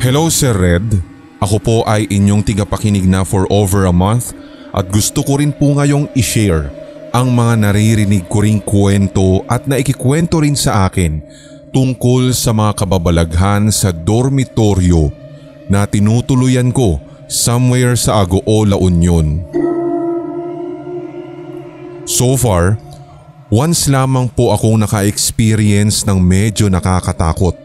Hello Sir Red, ako po ay inyong tigapakinig na for over a month at gusto ko rin po ngayong i-share ang mga naririnig ko ring kwento at naikikwento rin sa akin tungkol sa mga kababalaghan sa dormitoryo na tinutuluyan ko somewhere sa Agoo, La Union. So far, once lamang po akong naka-experience ng medyo nakakatakot.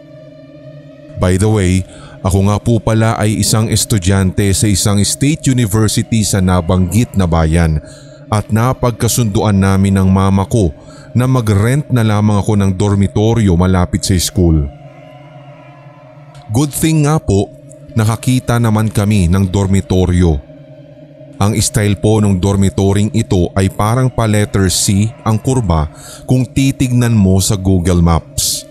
By the way, ako nga po pala ay isang estudyante sa isang state university sa nabanggit na bayan at napagkasunduan namin ng mama ko na mag-rent na lamang ako ng dormitoryo malapit sa school. Good thing nga po, nakakita naman kami ng dormitoryo. Ang style po ng dormitoryong ito ay parang pa letter C ang kurba kung titignan mo sa Google Maps.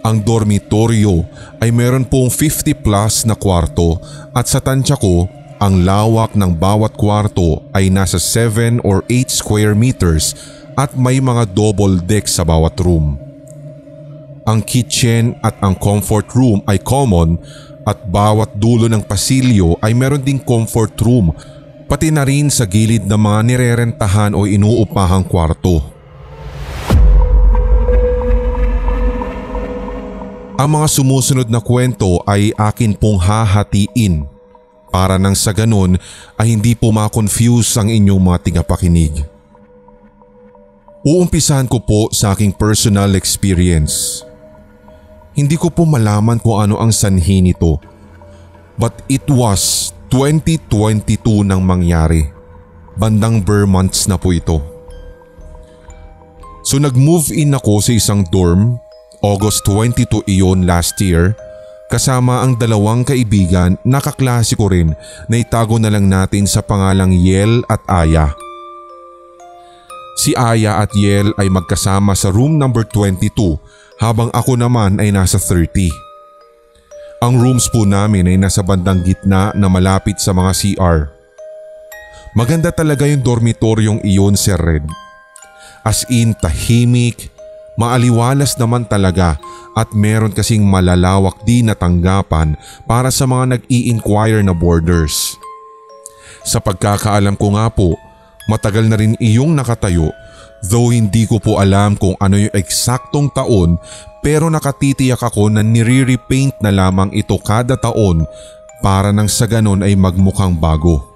Ang dormitoryo ay meron pong 50 plus na kwarto at sa tansya ko, ang lawak ng bawat kwarto ay nasa 7 or 8 square meters at may mga double deck sa bawat room. Ang kitchen at ang comfort room ay common at bawat dulo ng pasilyo ay meron ding comfort room pati na rin sa gilid ng mga nirerentahan o inuupahang kwarto. Ang mga sumusunod na kwento ay akin pong hahatiin para nang sa ganun ay hindi po ma-confuse ang inyong mga tigapakinig. Uumpisahan ko po sa aking personal experience. Hindi ko po malaman kung ano ang sanhi nito, but it was 2022 nang mangyari. Bandang Burr months na po ito. So nag-move in ako sa isang dorm, August 22 iyon last year, kasama ang dalawang kaibigan na kaklase ko rin na itago na lang natin sa pangalang Yel at Aya. Si Aya at Yel ay magkasama sa room number 22 habang ako naman ay nasa 30. Ang rooms po namin ay nasa bandang gitna na malapit sa mga CR. Maganda talaga yung dormitoryong iyon, Sir Red. As in tahimik, maaliwalas naman talaga at meron kasing malalawak din na tanggapan para sa mga nag-i-inquire na boarders. Sa pagkakaalam ko nga po, matagal na rin iyong nakatayo, though hindi ko po alam kung ano yung eksaktong taon, pero nakatitiyak ako na nire-repaint na lamang ito kada taon para nang sa ganon ay magmukhang bago.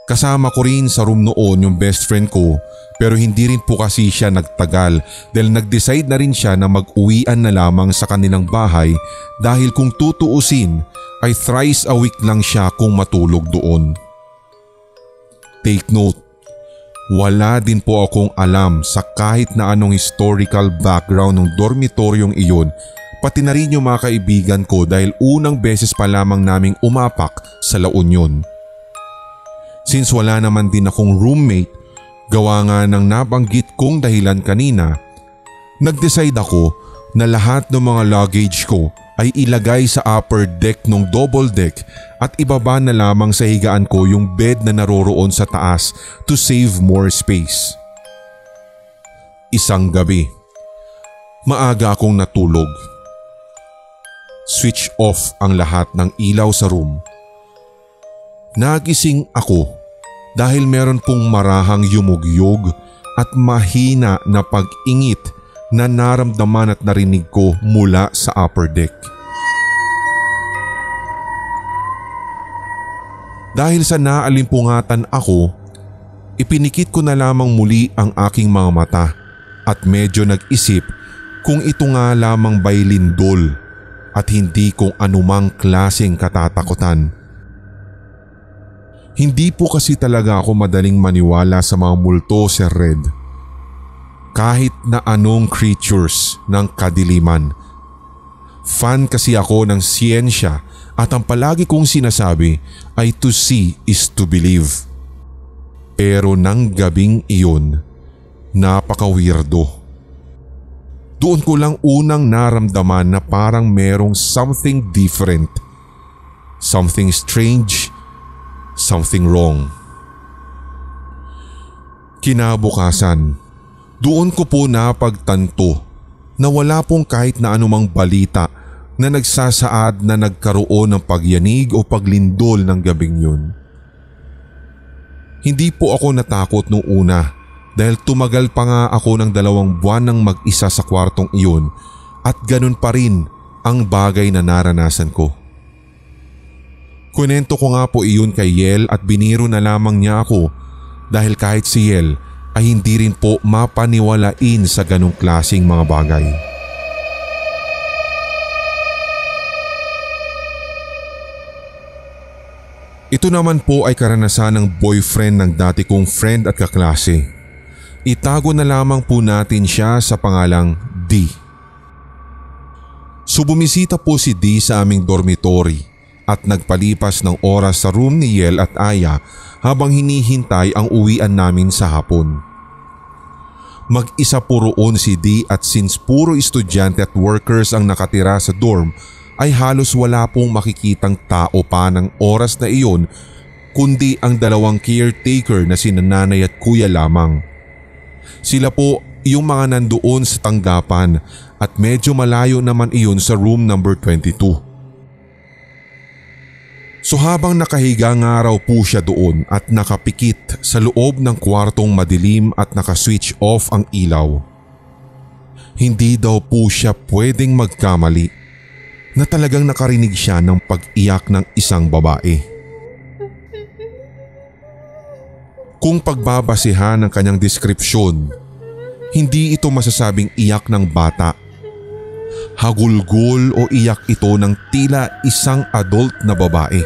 Kasama ko rin sa room noon yung best friend ko, pero hindi rin po kasi siya nagtagal dahil nag-decide na rin siya na mag-uwian na lamang sa kanilang bahay dahil kung tutuusin ay thrice a week lang siya kung matulog doon. Take note, wala din po akong alam sa kahit na anong historical background ng dormitoryong iyon, pati na rin yung mga kaibigan ko dahil unang beses pa lamang naming umapak sa La Union. Since wala naman din akong roommate, gawa nga ng nabanggit kong dahilan kanina, nag-decide ako na lahat ng mga luggage ko ay ilagay sa upper deck ng double deck at ibaba na lamang sa higaan ko yung bed na naroroon sa taas to save more space. Isang gabi, maaga akong natulog. Switch off ang lahat ng ilaw sa room. Nagising ako dahil meron pong marahang yumugyog at mahina na pag-ingit na naramdaman at narinig ko mula sa upper deck. Dahil sa naalimpungatan ako, ipinikit ko na lamang muli ang aking mga mata at medyo nag-isip kung ito nga lamang ba'y lindol at hindi kung anumang klaseng katatakutan. Hindi po kasi talaga ako madaling maniwala sa mga multo, Sir Red. Kahit na anong creatures ng kadiliman. Fan kasi ako ng siyensya at ang palagi kong sinasabi ay to see is to believe. Pero nang gabing iyon, napaka-weirdo. Doon ko lang unang naramdaman na parang merong something different. Something strange. Something wrong. Kinabukasan, doon ko po napagtanto na wala pong kahit na anumang balita na nagsasaad na nagkaroon ng pagyanig o paglindol ng gabing yun. Hindi po ako natakot nung una dahil tumagal pa nga ako ng 2 buwan ng mag-isa sa kwartong iyon at ganun pa rin ang bagay na naranasan ko. Kunento ko nga po iyon kay Yel at biniro na lamang niya ako dahil kahit si Yel ay hindi rin po mapaniwalain sa ganung klaseng mga bagay. Ito naman po ay karanasan ng boyfriend ng dati kong friend at kaklase. Itago na lamang po natin siya sa pangalang D. So bumisita po si D sa aming dormitory at nagpalipas ng oras sa room ni Yel at Aya habang hinihintay ang uwian namin sa hapon. Mag-isa po roon si D at since puro estudyante at workers ang nakatira sa dorm ay halos wala pong makikitang tao pa ng oras na iyon kundi ang 2 caretaker na sina nanay at kuya lamang. Sila po yung mga nandoon sa tanggapan at medyo malayo naman iyon sa room number 22. So habang nakahiga nga raw po siya doon at nakapikit sa loob ng kwartong madilim at nakaswitch off ang ilaw, hindi daw po siya pwedeng magkamali na talagang nakarinig siya ng pag-iyak ng isang babae. Kung pagbabasehan ng kanyang deskripsyon, hindi ito masasabing iyak ng bata. Hagulgol o iyak ito ng tila isang adult na babae.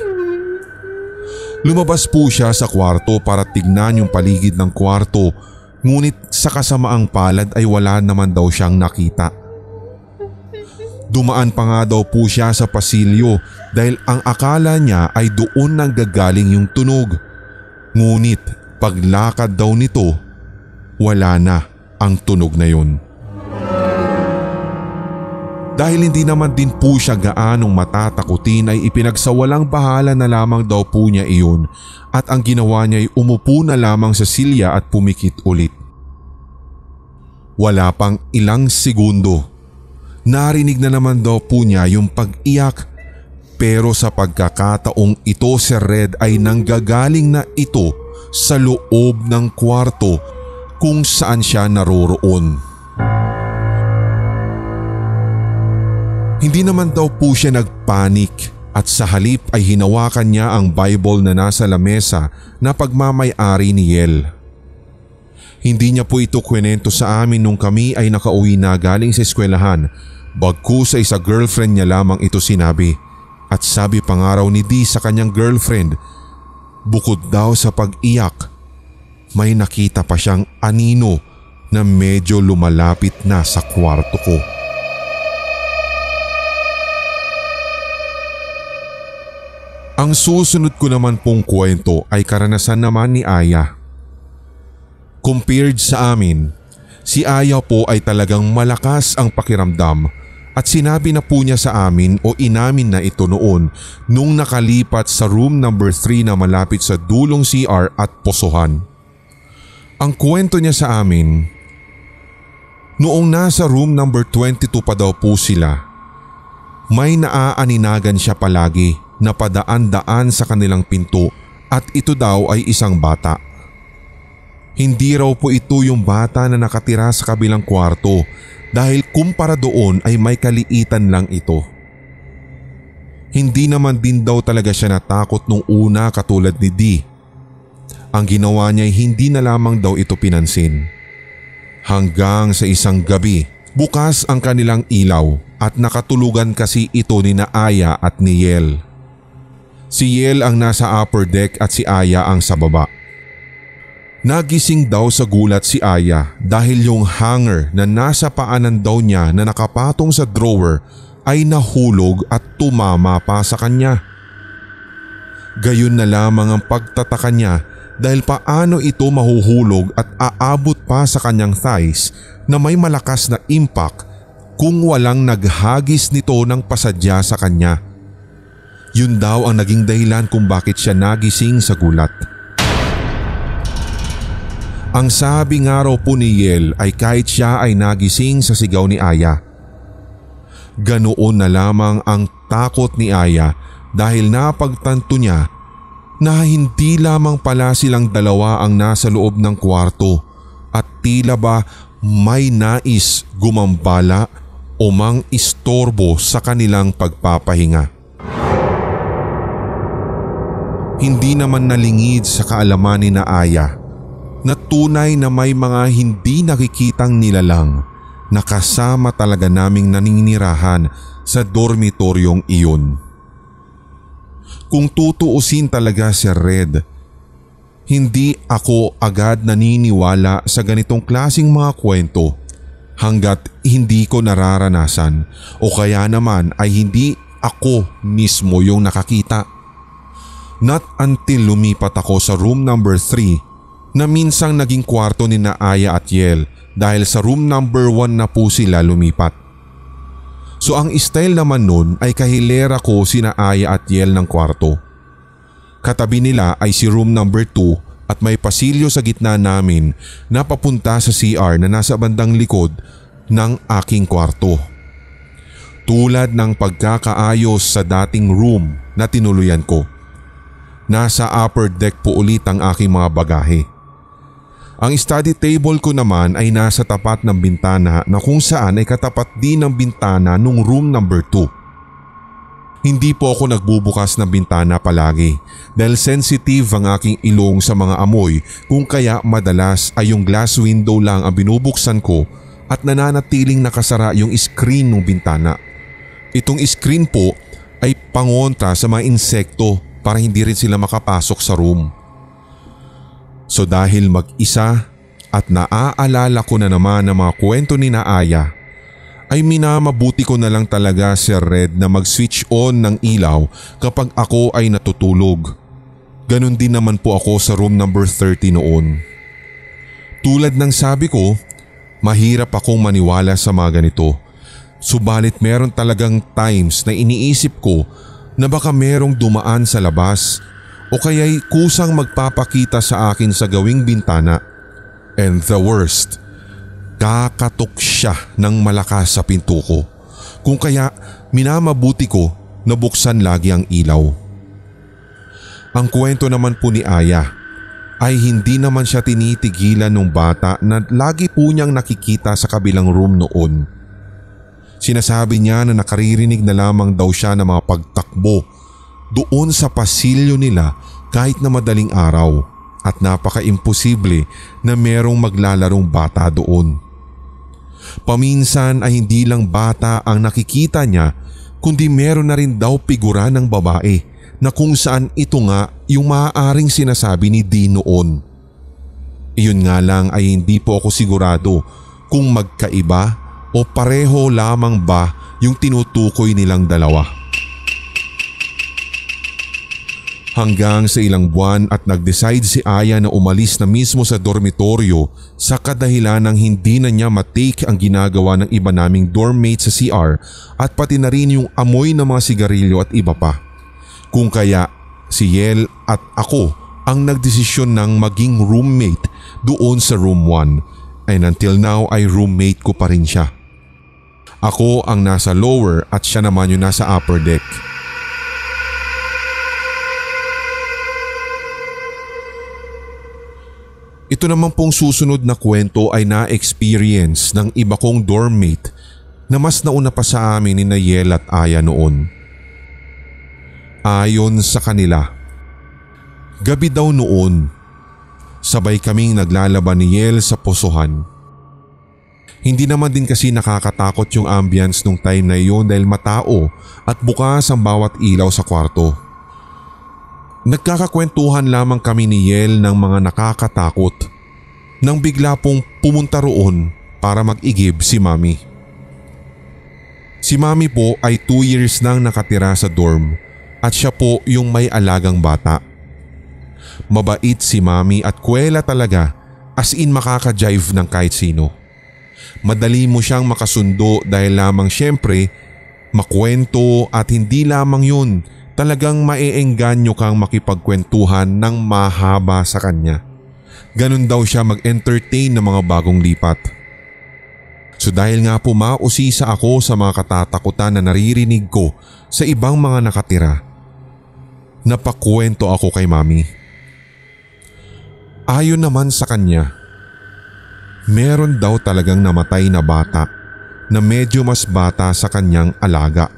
Lumabas po siya sa kwarto para tignan yung paligid ng kwarto, ngunit sa kasamaang palad ay wala naman daw siyang nakita. Dumaan pa nga daw po siya sa pasilyo dahil ang akala niya ay doon nanggagaling yung tunog. Ngunit paglakad daw nito, wala na ang tunog na yun. Dahil hindi naman din po siya gaanong matatakutin ay ipinagsawalang bahala na lamang daw po niya iyon at ang ginawa niya ay umupo na lamang sa silya at pumikit ulit. Wala pang ilang segundo, narinig na naman daw po niya yung pag-iyak pero sa pagkakataong ito si Red ay nanggagaling na ito sa loob ng kwarto kung saan siya naroroon. Hindi naman daw po siya nagpanik at sa halip ay hinawakan niya ang Bible na nasa lamesa na pagmamay-ari ni Yel. Hindi niya po ito kwento sa amin nung kami ay nakauwi na galing sa eskwelahan, bagkus ay sa girlfriend niya lamang ito sinabi. At sabi pa nga raw ni D sa kanyang girlfriend, bukod daw sa pag-iyak, may nakita pa siyang anino na medyo lumalapit na sa kwarto ko. Ang susunod ko naman pong kwento ay karanasan naman ni Aya. Compared sa amin, si Aya po ay talagang malakas ang pakiramdam at sinabi na po niya sa amin o inamin na ito noon nung nakalipat sa room number 3 na malapit sa dulong CR at posohan. Ang kwento niya sa amin, noong nasa room number 22 pa daw po sila, may naaaninagan siya palagi na padaan-daan sa kanilang pinto at ito daw ay isang bata. Hindi raw po ito yung bata na nakatira sa kabilang kwarto dahil kumpara doon ay may kaliitan lang ito. Hindi naman din daw talaga siya natakot nung una katulad ni D. Ang ginawa niya ay hindi na lamang daw ito pinansin. Hanggang sa isang gabi, bukas ang kanilang ilaw at nakatulugan kasi ito ni Aya at ni Yel. Si Yel ang nasa upper deck at si Aya ang sa baba. Nagising daw sa gulat si Aya dahil yung hanger na nasa paanan daw niya na nakapatong sa drawer ay nahulog at tumama pa sa kanya. Gayon na lamang ang pagtataka niya dahil paano ito mahuhulog at aabot pa sa kanyang thighs na may malakas na impact kung walang naghagis nito ng pasadya sa kanya. Yun daw ang naging dahilan kung bakit siya nagising sa gulat. Ang sabi nga raw po ni Yel ay kahit siya ay nagising sa sigaw ni Aya. Ganoon na lamang ang takot ni Aya dahil napagtanto niya na hindi lamang pala silang dalawa ang nasa loob ng kwarto at tila ba may nais gumambala o mang-istorbo sa kanilang pagpapahinga. Hindi naman nalingid sa kaalaman ni na Aya na tunay na may mga hindi nakikitang nilalang na kasama talaga naming naninirahan sa dormitoryong iyon. Kung tutuusin talaga si Red, hindi ako agad naniniwala sa ganitong klaseng mga kwento hanggat hindi ko nararanasan o kaya naman ay hindi ako mismo yung nakakita. Not until lumipat ako sa room number 3 na minsang naging kwarto ni na Aya at Yel dahil sa room number 1 na po sila lumipat. So ang style naman nun ay kahilera ko sina Aya at Yel ng kwarto. Katabi nila ay si room number 2 at may pasilyo sa gitna namin na papunta sa CR na nasa bandang likod ng aking kwarto. Tulad ng pagkakaayos sa dating room na tinuluyan ko. Nasa upper deck po ulit ang aking mga bagahe. Ang study table ko naman ay nasa tapat ng bintana na kung saan ay katapat din ng bintana nung room number 2. Hindi po ako nagbubukas ng bintana palagi dahil sensitive ang aking ilong sa mga amoy kung kaya madalas ay yung glass window lang ang binubuksan ko at nananatiling nakasara yung screen ng bintana. Itong screen po ay pangontra sa mga insekto para hindi rin sila makapasok sa room. So dahil mag-isa at naaalala ko na naman ang mga kwento ni na Aya, ay minamabuti ko na lang talaga si Red na mag-switch on ng ilaw kapag ako ay natutulog. Ganon din naman po ako sa room number 30 noon. Tulad ng sabi ko, mahirap akong maniwala sa mga ganito. Subalit meron talagang times na iniisip ko na baka merong dumaan sa labas o kaya'y kusang magpapakita sa akin sa gawing bintana. And the worst, kakatok siya ng malakas sa pinto ko. Kung kaya minamabuti ko na buksan lagi ang ilaw. Ang kwento naman po ni Aya ay hindi naman siya tinitigilan ng bata na lagi po niyang nakikita sa kabilang room noon. Sinasabi niya na nakaririnig na lamang daw siya ng mga pagtakbo doon sa pasilyo nila kahit na madaling araw at napaka-imposible na merong maglalarong bata doon. Paminsan ay hindi lang bata ang nakikita niya kundi meron na rin daw figura ng babae na kung saan ito nga yung maaaring sinasabi ni Dean noon. Iyon nga lang ay hindi po ako sigurado kung magkaiba o pareho lamang ba yung tinutukoy nilang dalawa. Hanggang sa ilang buwan at nag-decide si Aya na umalis na mismo sa dormitoryo sa kadahilan ng hindi na niya matake ang ginagawa ng iba naming dormmate sa CR at pati na rin yung amoy ng mga sigarilyo at iba pa. Kung kaya si Yel at ako ang nagdesisyon ng maging roommate doon sa room 1 and until now ay roommate ko pa rin siya. Ako ang nasa lower at siya naman yung nasa upper deck. Ito naman pong susunod na kwento ay na-experience ng iba kong dormmate na mas nauna pa sa amin ni Nayel at Aya noon. Ayon sa kanila, gabi daw noon, sabay kaming naglalaban ni Yel sa posohan. Hindi naman din kasi nakakatakot yung ambience nung time na iyon dahil matao at bukas ang bawat ilaw sa kwarto. Nagkakakwentuhan lamang kami ni Yel ng mga nakakatakot nang bigla pong pumunta roon para mag-igib si Mami. Si Mami po ay 2 years nang nakatira sa dorm at siya po yung may alagang bata. Mabait si Mami at kwela talaga, as in makaka-jive ng kahit sino. Madali mo siyang makasundo dahil lamang syempre makwento at hindi lamang yun, talagang maeengganyo kang makipagkwentuhan ng mahaba sa kanya. Ganun daw siya mag-entertain ng mga bagong lipat. So dahil nga po mausisa ako sa mga katatakutan na naririnig ko sa ibang mga nakatira, napakwento ako kay Mami. Ayon naman sa kanya, meron daw talagang namatay na bata na medyo mas bata sa kanyang alaga.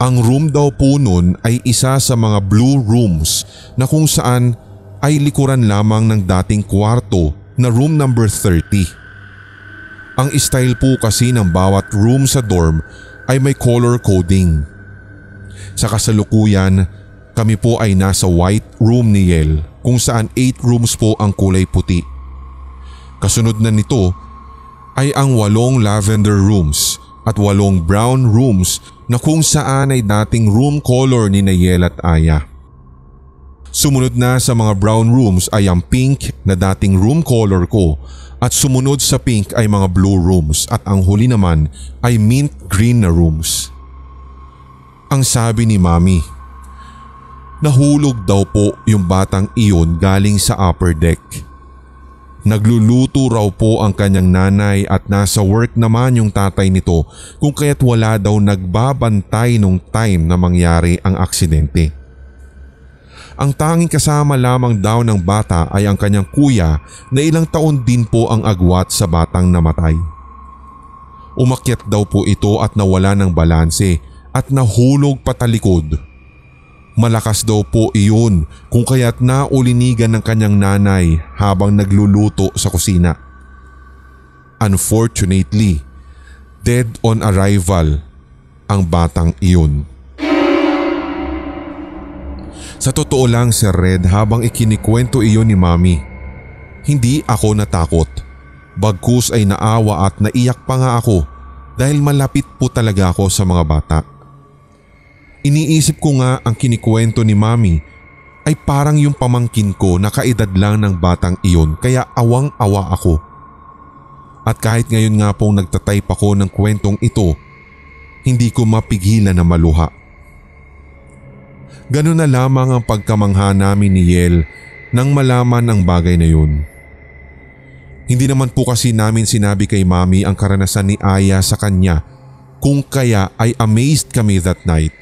Ang room daw po nun ay isa sa mga blue rooms na kung saan ay likuran lamang ng dating kwarto na room number 30. Ang style po kasi ng bawat room sa dorm ay may color coding. Sa kasalukuyan, kami po ay nasa white room ni Yel kung saan 8 rooms po ang kulay puti. Kasunod na nito ay ang 8 lavender rooms at 8 brown rooms na kung saan ay dating room color ni Yel at Aya. Sumunod na sa mga brown rooms ay ang pink na dating room color ko at sumunod sa pink ay mga blue rooms at ang huli naman ay mint green na rooms. Ang sabi ni Mami, nahulog daw po yung batang iyon galing sa upper deck. Nagluluto raw po ang kanyang nanay at nasa work naman yung tatay nito kung kaya't wala daw nagbabantay nung time na mangyari ang aksidente. Ang tanging kasama lamang daw ng bata ay ang kanyang kuya na ilang taon din po ang agwat sa batang namatay. Umakyat daw po ito at nawala ng balanse at nahulog patalikod. Malakas daw po iyon kung kaya't naulinigan ng kanyang nanay habang nagluluto sa kusina. Unfortunately, dead on arrival ang batang iyon. Sa totoo lang, Sir Red, habang ikinikwento iyon ni Mami, hindi ako natakot. Bagkus ay naawa at naiyak pa nga ako dahil malapit po talaga ako sa mga bata. Iniisip ko nga ang kinikwento ni Mami ay parang yung pamangkin ko na kaedad lang ng batang iyon kaya awang-awa ako. At kahit ngayon nga pong nagtatype ako ng kwentong ito, hindi ko mapigilan na maluha. Ganun na lamang ang pagkamangha namin ni Yel nang malaman ang bagay na yun. Hindi naman po kasi namin sinabi kay Mami ang karanasan ni Aya sa kanya kung kaya ay amazed kami that night.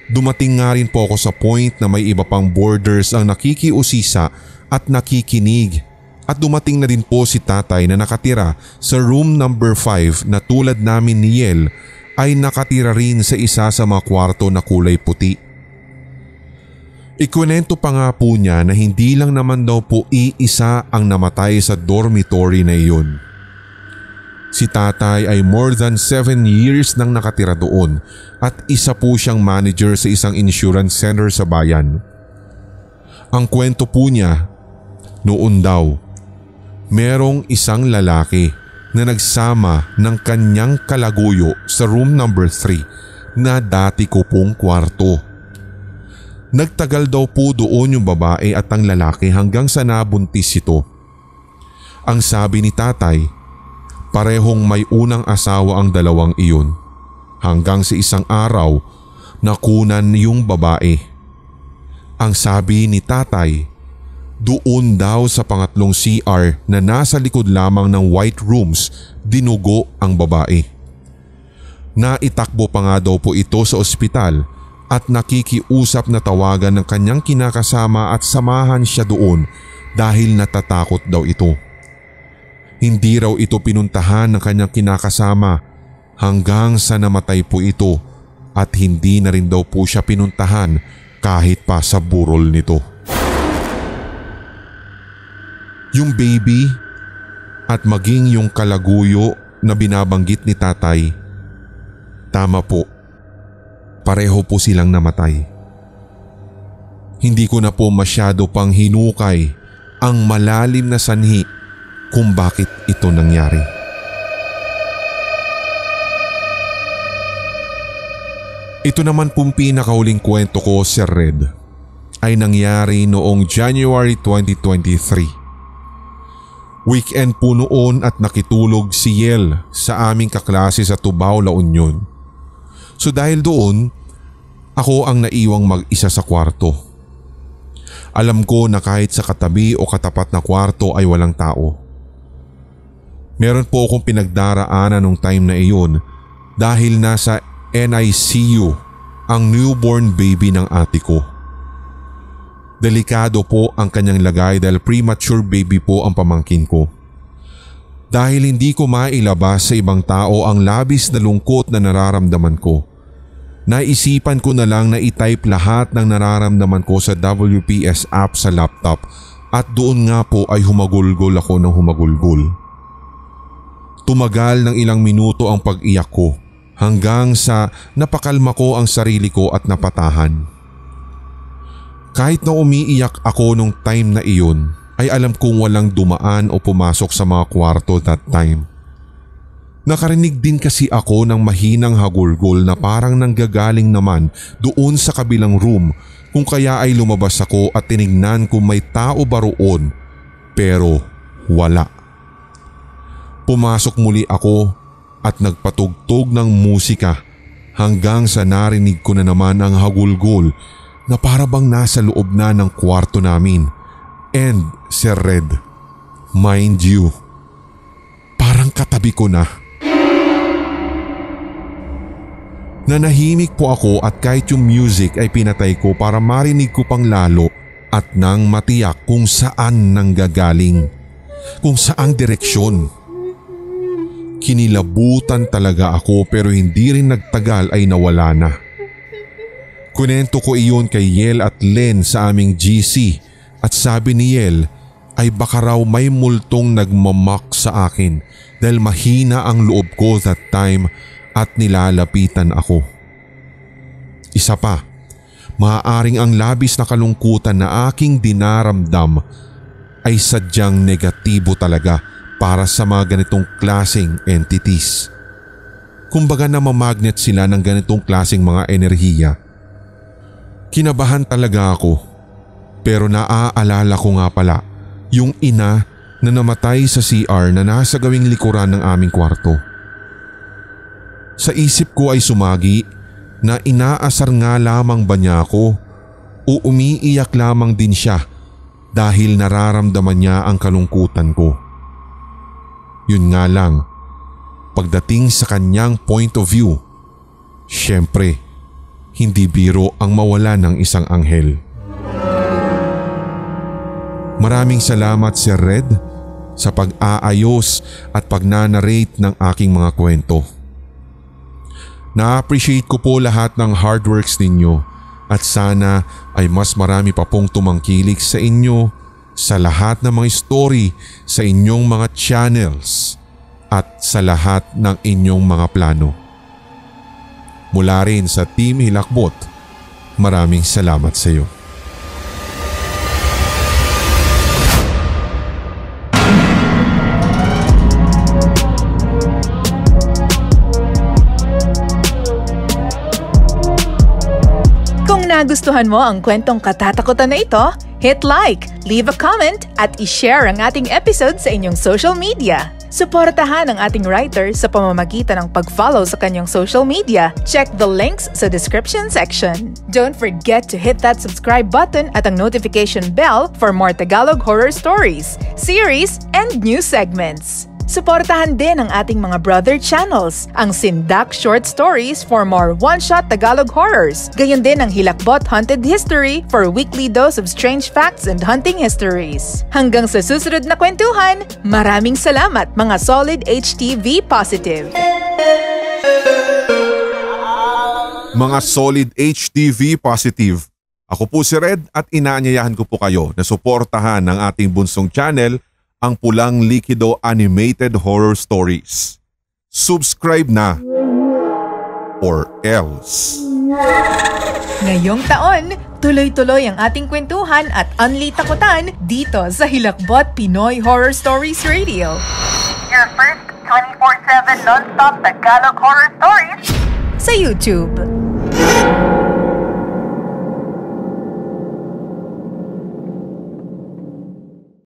Dumating nga rin po ako sa point na may iba pang boarders ang nakikiusisa at nakikinig at dumating na din po si tatay na nakatira sa room number 5 na tulad namin ni Yel ay nakatira rin sa isa sa mga kwarto na kulay puti. Ikwento pa nga po niya na hindi lang naman daw po iisa ang namatay sa dormitory na iyon. Si tatay ay more than 7 years nang nakatira doon at isa po siyang manager sa isang insurance center sa bayan. Ang kwento po niya, noon daw, merong isang lalaki na nagsama ng kanyang kalaguyo sa room number 3 na dati ko pong kwarto. Nagtagal daw po doon yung babae at ang lalaki hanggang sa nabuntis ito. Ang sabi ni tatay, parehong may unang asawa ang dalawang iyon. Hanggang sa isang araw, nakunan yung babae. Ang sabi ni tatay, doon daw sa pangatlong CR na nasa likod lamang ng white rooms, dinugo ang babae. Naitakbo pa nga daw po ito sa ospital at nakikiusap na tawagan ng kanyang kinakasama at samahan siya doon dahil natatakot daw ito. Hindi raw ito pinuntahan ng kanyang kinakasama hanggang sa namatay po ito at hindi na rin daw po siya pinuntahan kahit pa sa burol nito. Yung baby at maging yung kalaguyo na binabanggit ni tatay, tama po. Pareho po silang namatay. Hindi ko na po masyado pang hinukay ang malalim na sanhi kung bakit ito nangyari. Ito naman pong pinakauling kwento ko, Sir Red, ay nangyari noong January 2023. Weekend po noon at nakitulog si Yel sa aming kaklase sa Tubao, La Union. So dahil doon, ako ang naiwang mag-isa sa kwarto. Alam ko na kahit sa katabi o katapat na kwarto ay walang tao. Meron po akong pinagdaraanan nung time na iyon dahil nasa NICU ang newborn baby ng ate ko. Delikado po ang kanyang lagay dahil premature baby po ang pamangkin ko. Dahil hindi ko mailabas sa ibang tao ang labis na lungkot na nararamdaman ko, naisipan ko na lang na i-type lahat ng nararamdaman ko sa WPS app sa laptop at doon nga po ay humagulgol ako ng humagulgol. Tumagal ng ilang minuto ang pag-iyak ko hanggang sa napakalma ko ang sarili ko at napatahan. Kahit na umiiyak ako nung time na iyon ay alam kong walang dumaan o pumasok sa mga kwarto that time. Nakarinig din kasi ako ng mahinang hagulgol na parang nanggagaling naman doon sa kabilang room, kung kaya ay lumabas ako at tinignan kung may tao ba roon, pero wala. Pumasok muli ako at nagpatugtog ng musika hanggang sa narinig ko na naman ang hagulgol na para bang nasa loob na ng kwarto namin. And Sir Red, mind you, parang katabi ko na. Nanahimik po ako at kahit yung music ay pinatay ko para marinig ko pang lalo at nang matiyak kung saan nanggagaling, kung saang direksyon. Kinilabutan talaga ako pero hindi rin nagtagal ay nawala na. Kunento ko iyon kay Yel at Len sa aming GC at sabi ni Yel ay baka raw may multong nagmamak sa akin dahil mahina ang loob ko that time at nilalapitan ako. Isa pa, maaaring ang labis na kalungkutan na aking dinaramdam ay sadyang negatibo talaga para sa mga ganitong klaseng entities. Kumbaga namamagnet sila ng ganitong klaseng mga enerhiya. Kinabahan talaga ako, pero naaalala ko nga pala yung ina na namatay sa CR na nasa gawing likuran ng aming kwarto. Sa isip ko ay sumagi na inaasar nga lamang ba niya ako o umiiyak lamang din siya dahil nararamdaman niya ang kalungkutan ko. Yun nga lang, pagdating sa kanyang point of view, syempre, hindi biro ang mawala ng isang anghel. Maraming salamat Sir Red sa pag-aayos at pag-narrate ng aking mga kwento. Na-appreciate ko po lahat ng hard works ninyo at sana ay mas marami pa pong tumangkilik sa inyo sa lahat ng mga story sa inyong mga channels at sa lahat ng inyong mga plano. Mula rin sa Team Hilakbot, maraming salamat sa iyo. Kung nagustuhan mo ang kwentong katatakutan na ito, hit like, leave a comment at i-share ang ating episode sa inyong social media. Suportahan ang ating writer sa pamamagitan ng pag-follow sa kanyang social media. Check the links sa description section. Don't forget to hit that subscribe button at ang notification bell for more Tagalog horror stories, series, and new segments. Suportahan din ang ating mga brother channels, ang Sindak Short Stories for more one-shot Tagalog horrors. Gayon din ang Hilakbot Haunted History for weekly dose of strange facts and hunting histories. Hanggang sa susunod na kwentuhan, maraming salamat mga Solid HTV Positive. Mga Solid HTV Positive, ako po si Red at inaanyayahan ko po kayo na suportahan ng ating bunsong channel, ang Pulang Likido Animated Horror Stories. Subscribe na or else. Ngayong taon, tuloy-tuloy ang ating kwentuhan at unli takutan dito sa Hilakbot Pinoy Horror Stories Radio. Your first 24/7 non-stop Tagalog horror stories Sa YouTube.